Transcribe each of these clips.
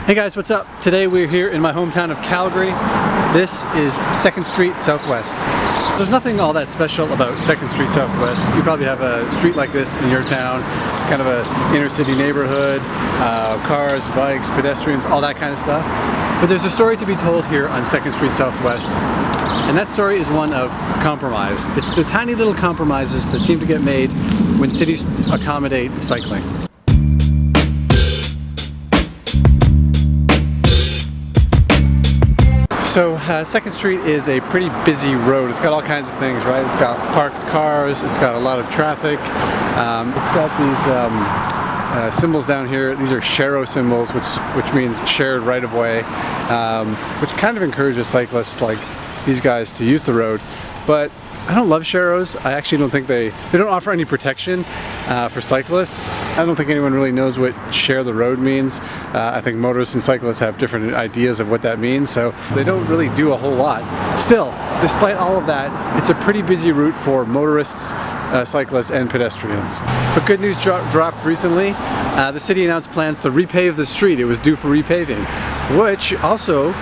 Hey guys, what's up? Today we're here in my hometown of Calgary. This is 2nd Street Southwest. There's nothing all that special about 2nd Street Southwest. You probably have a street like this in your town, kind of a inner city neighborhood, cars, bikes, pedestrians, all that kind of stuff. But there's a story to be told here on 2nd Street Southwest, and that story is one of compromise. It's the tiny little compromises that seem to get made when cities accommodate cycling. So 2nd Street is a pretty busy road. It's got all kinds of things, right? It's got parked cars, it's got a lot of traffic, it's got these symbols down here. These are sharo symbols, which means shared right of way, which kind of encourages cyclists like these guys to use the road. But I don't love sharos. I actually don't think they don't offer any protection for cyclists. I don't think anyone really knows what share the road means. I think motorists and cyclists have different ideas of what that means, so they don't really do a whole lot. Still, despite all of that, it's a pretty busy route for motorists, cyclists, and pedestrians. But good news dropped recently. The city announced plans to repave the street. It was due for repaving, which also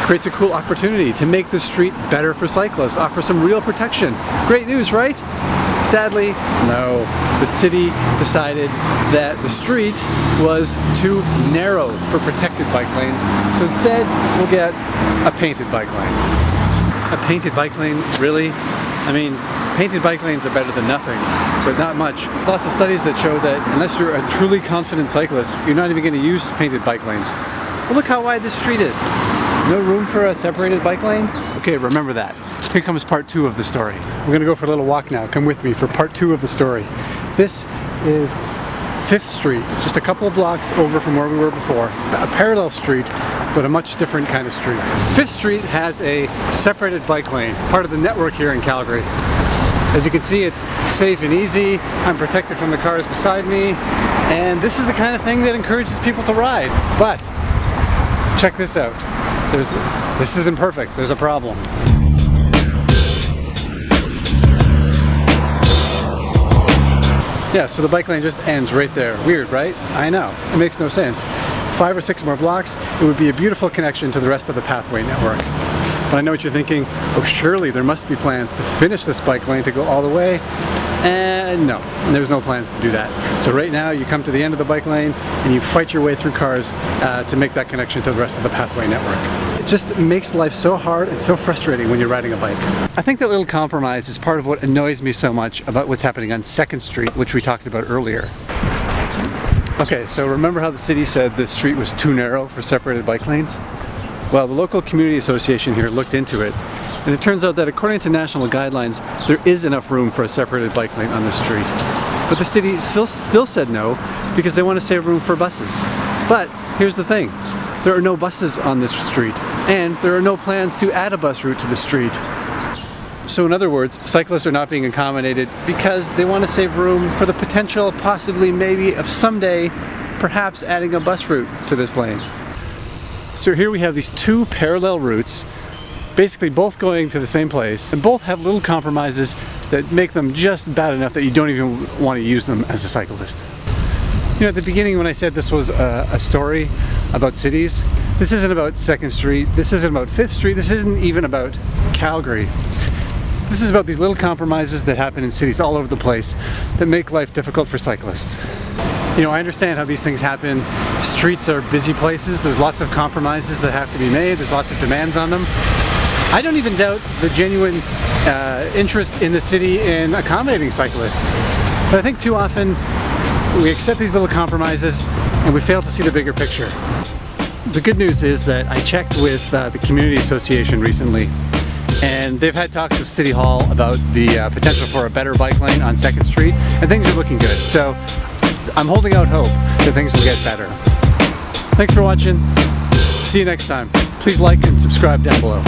creates a cool opportunity to make the street better for cyclists, offer some real protection. Great news, right? Sadly, no. The city decided that the street was too narrow for protected bike lanes, so instead we'll get a painted bike lane. A painted bike lane? Really? I mean, painted bike lanes are better than nothing, but not much. Lots of studies that show that unless you're a truly confident cyclist, you're not even going to use painted bike lanes. Well, look how wide this street is. No room for a separated bike lane? Okay, remember that. Here comes part 2 of the story. We're gonna go for a little walk now. Come with me for part 2 of the story. This is 5th Street, just a couple of blocks over from where we were before. A parallel street, but a much different kind of street. 5th Street has a separated bike lane, part of the network here in Calgary. As you can see, it's safe and easy. I'm protected from the cars beside me, and this is the kind of thing that encourages people to ride. But check this out. This isn't perfect. There's a problem. Yeah, so the bike lane just ends right there. Weird, right? I know. It makes no sense. 5 or 6 more blocks, it would be a beautiful connection to the rest of the pathway network. But I know what you're thinking. Oh, surely there must be plans to finish this bike lane to go all the way. And no, there's no plans to do that. So right now you come to the end of the bike lane and you fight your way through cars to make that connection to the rest of the pathway network. It just makes life so hard and so frustrating when you're riding a bike. I think that little compromise is part of what annoys me so much about what's happening on 2nd Street, which we talked about earlier. Okay, so remember how the city said this street was too narrow for separated bike lanes? Well, the local community association here looked into it, and it turns out that according to national guidelines, there is enough room for a separated bike lane on this street. But the city still said no because they want to save room for buses. But here's the thing, there are no buses on this street, and there are no plans to add a bus route to the street. So in other words, cyclists are not being accommodated because they want to save room for the potential, possibly maybe, of someday perhaps adding a bus route to this lane. So here we have these 2 parallel routes, basically both going to the same place, and both have little compromises that make them just bad enough that you don't even want to use them as a cyclist. You know, at the beginning when I said this was a story about cities, this isn't about 2nd Street, this isn't about 5th Street, this isn't even about Calgary. This is about these little compromises that happen in cities all over the place that make life difficult for cyclists. You know, I understand how these things happen. Streets are busy places, there's lots of compromises that have to be made, there's lots of demands on them. I don't even doubt the genuine interest in the city in accommodating cyclists. But I think too often we accept these little compromises and we fail to see the bigger picture. The good news is that I checked with the community association recently, and they've had talks with City Hall about the potential for a better bike lane on 2nd Street, and things are looking good. So I'm holding out hope that things will get better. Thanks for watching. See you next time. Please like and subscribe down below.